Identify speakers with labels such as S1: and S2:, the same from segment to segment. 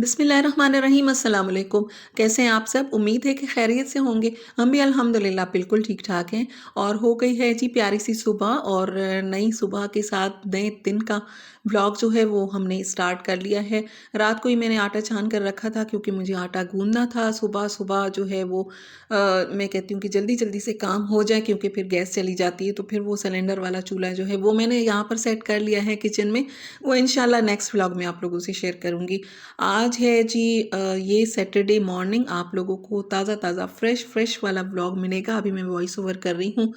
S1: बिस्मिल्लाहिर्रहमानिर्रहीम अस्सलाम वालेकुम। कैसे हैं आप सब? उम्मीद है कि खैरियत से होंगे। हम भी अल्हम्दुलिल्लाह बिल्कुल ठीक-ठाक हैं और हो गई है जी प्यारी सी सुबह और नई सुबह के साथ नए दिन का व्लॉग जो है वो हमने स्टार्ट कर लिया है। रात को ही मैंने आटा छान कर रखा था क्योंकि मुझे आटा गूँदना था। सुबह-सुबह जो है वो मैं कहती हूँ कि जल्दी-जल्दी से काम हो जाए क्योंकि फिर गैस चली जाती है तो फिर वो सिलेंडर वाला चूल्हा जो है वो मैंने यहाँ पर सेट कर लिया है किचन में। वो इंशाल्लाह नेक्स्ट व्लॉग में आप लोगों से शेयर करूँगी। आज है जी ये सैटरडे मॉर्निंग आप लोगों को ताज़ा-ताज़ा फ्रेश वाला व्लॉग मिलेगा। अभी मैं वॉइस ओवर कर रही हूँ।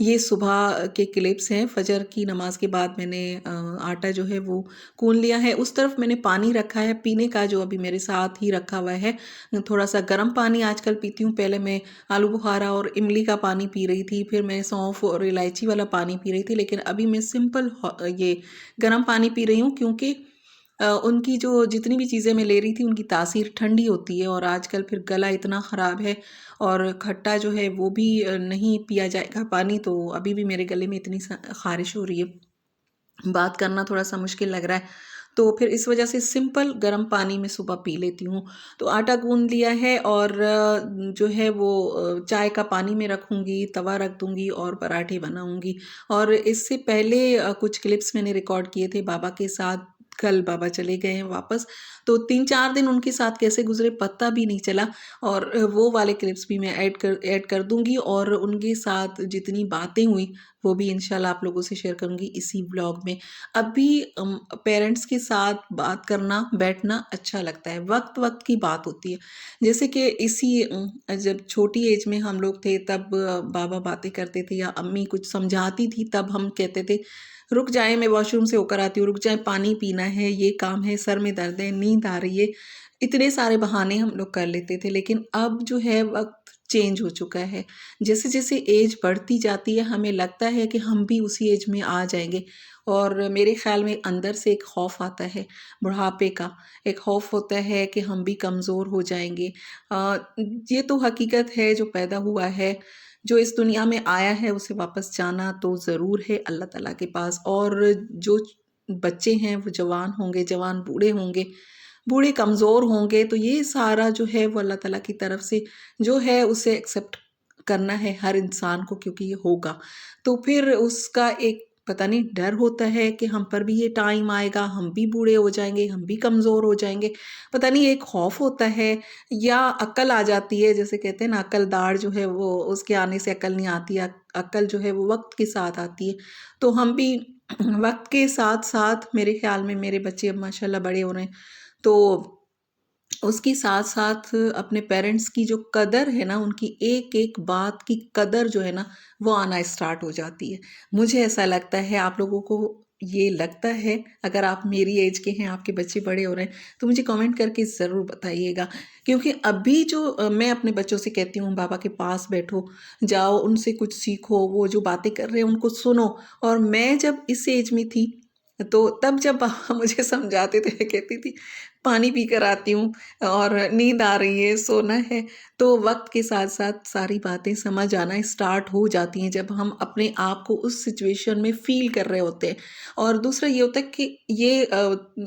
S1: ये सुबह के क्लिप्स हैं। फ़जर की नमाज़ के बाद मैंने आटा जो है वो गूँथ लिया है। उस तरफ मैंने पानी रखा है पीने का जो अभी मेरे साथ ही रखा हुआ है। थोड़ा-सा गर्म पानी आजकल पीती हूँ। पहले मैं आलू बुखारा और इमली का पानी पी रही थी। फिर मैं सौंफ और इलायची वाला पानी पी रही थी। लेकिन अभी मैं सिंपल ये गर्म पानी पी रही हूँ क्योंकि उनकी जो जितनी भी चीज़ें मैं ले रही थी उनकी तासीर ठंडी होती है और आजकल फिर गला इतना ख़राब है और खट्टा जो है वो भी नहीं पिया जाएगा पानी तो अभी भी मेरे गले में इतनी ख़ारिश हो रही है, बात करना थोड़ा-सा मुश्किल लग रहा है। तो फिर इस वजह से सिंपल गर्म पानी में सुबह पी लेती हूँ। तो आटा गूँथ लिया है और जो है वो चाय का पानी में रखूँगी, तवा रख दूँगी और पराठे बनाऊँगी। और इससे पहले कुछ क्लिप्स मैंने रिकॉर्ड किए थे बाबा के साथ। कल बाबा चले गए हैं वापस, तो 3-4 दिन उनके साथ कैसे गुज़रे पता भी नहीं चला और वो वाले क्लिप्स भी मैं ऐड कर दूँगी और उनके साथ जितनी बातें हुई, वो भी इंशाल्लाह आप लोगों से शेयर करूँगी इसी व्लॉग में। अभी पेरेंट्स के साथ बात करना, बैठना अच्छा लगता है, वक़्त-वक़्त की बात होती है। जैसे कि इसी जब छोटी एज में हम लोग थे तब बाबा बातें करते थे या अम्मी कुछ समझाती थी तब हम कहते थे, रुक जाएँ मैं वॉशरूम से होकर आती हूँ, रुक जाएँ पानी पीना है, ये काम है, सर में दर्द है, नींद आ रही है। इतने सारे बहाने हम लोग कर लेते थे लेकिन अब जो है वक़्त चेंज हो चुका है। जैसे-जैसे एज बढ़ती जाती है हमें लगता है कि हम भी उसी एज में आ जाएँगे और मेरे ख़्याल में अंदर से एक खौफ़ आता है बुढ़ापे का, एक खौफ़ होता है कि हम भी कमज़ोर हो जाएँगे। ये तो हकीकत है जो पैदा हुआ है, जो इस दुनिया में आया है उसे वापस जाना तो ज़रूर है अल्लाह ताला के पास और जो बच्चे हैं वो जवान होंगे, जवान बूढ़े होंगे, बूढ़े कमज़ोर होंगे तो ये सारा जो है वो अल्लाह ताला की तरफ से जो है उसे एक्सेप्ट करना है हर इंसान को क्योंकि ये होगा। तो फिर उसका एक पता नहीं डर होता है कि हम पर भी ये टाइम आएगा, हम भी बूढ़े हो जाएँगे, हम भी कमज़ोर हो जाएँगे। पता नहीं एक खौफ़ होता है या अक्ल आ जाती है जैसे कहते हैं ना अक्लदाड़ जो है वो उसके आने से अक्ल नहीं आती है, अक्ल जो है वो वक़्त के साथ आती है। तो हम भी वक़्त के साथ-साथ मेरे ख़्याल में मेरे बच्चे अब माशाल्लाह बड़े हो रहे हैं, तो उसके साथ-साथ अपने पेरेंट्स की जो कदर है ना, उनकी एक-एक बात की कदर जो है ना, वो आना स्टार्ट हो जाती है। मुझे ऐसा लगता है आप लोगों को ये लगता है अगर आप मेरी एज के हैं, आपके बच्चे बड़े हो रहे हैं, तो मुझे कमेंट करके ज़रूर बताइएगा। क्योंकि अभी जो मैं अपने बच्चों से कहती हूँ बाबा के पास बैठो, जाओ उनसे कुछ सीखो, वो जो बातें कर रहे हैं उनको सुनो और मैं जब इस एज में थी, तो तब जब पापा मुझे समझाते थे, मैं कहती थी पानी पी कर आती हूँ और नींद आ रही है, सोना है, तो वक़्त के साथ-साथ सारी बातें समझ आना स्टार्ट हो जाती हैं जब हम अपने आप को उस सिचुएशन में फ़ील कर रहे होते हैं। और दूसरा ये होता है कि ये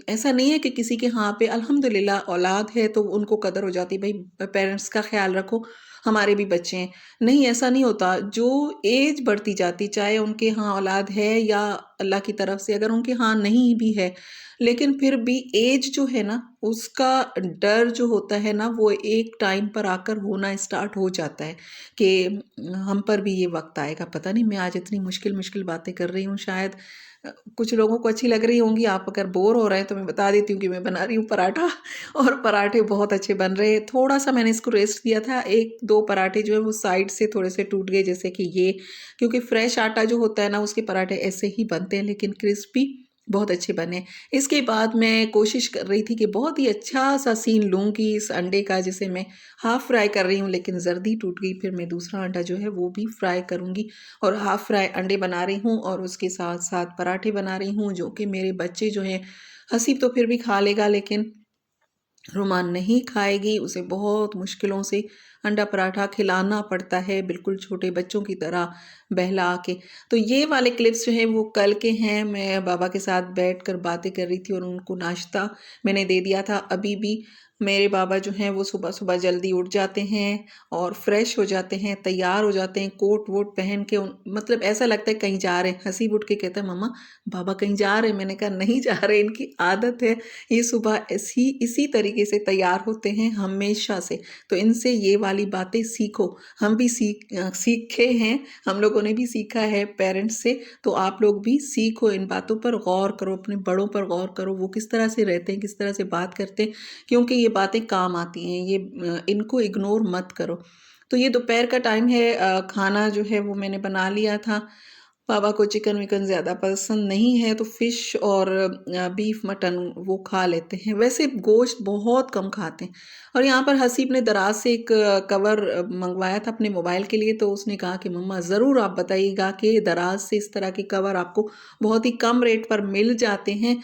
S1: ऐसा नहीं है कि किसी के यहाँ पे अल्हम्दुलिल्लाह औलाद है तो उनको कदर हो जाती है, भई पेरेंट्स का ख़्याल रखो, हमारे भी बच्चे हैं। नहीं, ऐसा नहीं होता, जो एज बढ़ती जाती चाहे उनके यहाँ औलाद है या अल्लाह की तरफ से अगर उनके यहाँ नहीं भी है, लेकिन फिर भी एज जो है ना, उसका डर जो होता है ना, वो एक टाइम पर आकर होना स्टार्ट हो जाता है कि हम पर भी ये वक़्त आएगा। पता नहीं मैं आज इतनी मुश्किल-मुश्किल बातें कर रही हूँ शायद कुछ लोगों को अच्छी लग रही होंगी। आप अगर बोर हो रहे हैं तो मैं बता देती हूँ कि मैं बना रही हूँ पराठा और पराठे बहुत अच्छे बन रहे हैं। थोड़ा-सा मैंने इसको रेस्ट दिया था, 1-2 पराठे जो है वो साइड से थोड़े से टूट गए जैसे कि ये क्योंकि फ्रेश आटा जो होता है ना, उसके पराठे ऐसे ही बनते हैं लेकिन क्रिस्पी बहुत अच्छे बने। इसके बाद मैं कोशिश कर रही थी कि बहुत ही अच्छा-सा सीन लूँगी इस अंडे का जिसे मैं हाफ़ फ्राई कर रही हूँ लेकिन ज़र्दी टूट गई। फिर मैं दूसरा अंडा जो है वो भी फ्राई करूँगी और हाफ़ फ्राई अंडे बना रही हूँ और उसके साथ-साथ पराठे बना रही हूँ जो कि मेरे बच्चे जो हैं, हसीब तो फिर भी खा लेगा लेकिन रुमान नहीं खाएगी, उसे बहुत मुश्किलों से अंडा पराठा खिलाना पड़ता है, बिल्कुल छोटे बच्चों की तरह बहला के। तो ये वाले क्लिप्स जो हैं वो कल के हैं। मैं बाबा के साथ बैठकर बातें कर रही थी और उनको नाश्ता मैंने दे दिया था। अभी भी मेरे बाबा जो हैं वो सुबह-सुबह जल्दी उठ जाते हैं और फ्रेश हो जाते हैं, तैयार हो जाते हैं, कोट वोट पहन के मतलब ऐसा लगता है कहीं जा रहे हैं। हसीब उठ के कहता है, मम्मा बाबा कहीं जा रहे हैं? मैंने कहा नहीं जा रहे, इनकी आदत है, ये सुबह इसी तरीके से तैयार होते हैं हमेशा से। तो इनसे ये वाली बातें सीखो। हम भी सीखे हैं, हम लोगों ने भी सीखा है पेरेंट्स से। तो आप लोग भी सीखो, इन बातों पर गौर करो, अपने बड़ों पर गौर करो, वो किस तरह से रहते हैं, किस तरह से बात करते हैं, क्योंकि ये बातें काम आती हैं। ये इनको इग्नोर मत करो। तो ये दोपहर का टाइम है, खाना जो है वो मैंने बना लिया था। पापा को चिकन विकन ज़्यादा पसंद नहीं है, तो फ़िश और बीफ मटन वो खा लेते हैं। वैसे गोश्त बहुत कम खाते हैं। और यहाँ पर हसीब ने दराज से एक कवर मंगवाया था अपने मोबाइल के लिए, तो उसने कहा कि मम्मा ज़रूर आप बताइएगा कि दराज से इस तरह के कवर आपको बहुत ही कम रेट पर मिल जाते हैं।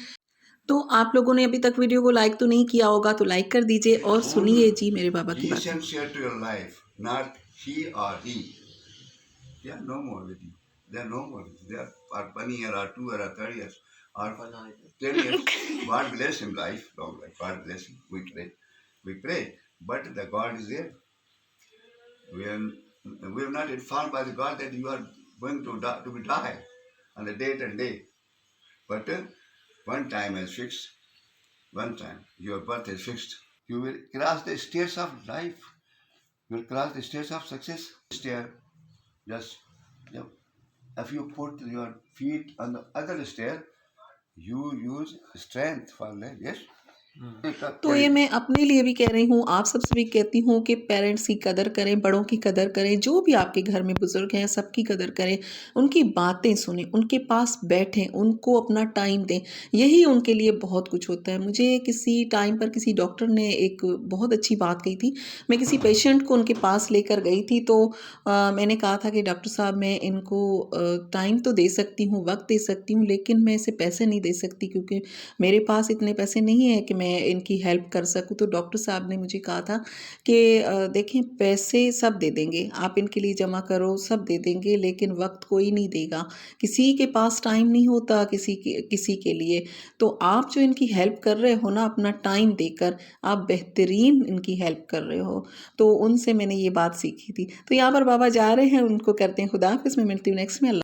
S1: तो आप लोगों ने अभी तक वीडियो को लाइक तो नहीं किया होगा, तो लाइक कर दीजिए और सुनिए जी मेरे बाबा की बातें।
S2: Essential to your life, not he or he. They are no more with you. They are no more with you. They are 1 year or 2 year or 30 years or 10 years. God bless him life, long life. God bless him. We pray. We pray. But the God is there. We are not informed by the God that you are going to be die on the date and day. But one time is fixed. One time your birth is fixed. You will cross the stairs of life. You will cross the stairs of success. Stair, just you know, if you put your feet on the other stair, you use strength for that. Yes.
S1: तो ये मैं अपने लिए भी कह रही हूँ, आप सबसे भी कहती हूँ कि पेरेंट्स की कदर करें, बड़ों की कदर करें, जो भी आपके घर में बुज़ुर्ग हैं सबकी कदर करें, उनकी बातें सुनें, उनके पास बैठें, उनको अपना टाइम दें, यही उनके लिए बहुत कुछ होता है। मुझे किसी टाइम पर किसी डॉक्टर ने एक बहुत अच्छी बात कही थी। मैं किसी पेशेंट को उनके पास लेकर गई थी, तो मैंने कहा था कि डॉक्टर साहब मैं इनको टाइम तो दे सकती हूँ, वक़्त दे सकती हूँ, लेकिन मैं इसे पैसे नहीं दे सकती, क्योंकि मेरे पास इतने पैसे नहीं हैं कि मैं इनकी हेल्प कर सकूँ। तो डॉक्टर साहब ने मुझे कहा था कि देखें पैसे सब दे देंगे, आप इनके लिए जमा करो, सब दे देंगे, लेकिन वक़्त कोई नहीं देगा। किसी के पास टाइम नहीं होता किसी के लिए। तो आप जो इनकी हेल्प कर रहे हो ना अपना टाइम देकर, आप बेहतरीन इनकी हेल्प कर रहे हो। तो उनसे मैंने ये बात सीखी थी। तो यहाँ पर बाबा जा रहे हैं, उनको करते हैं खुदा हाफ़िज़। मैं मिलती हूँ नेक्स्ट में।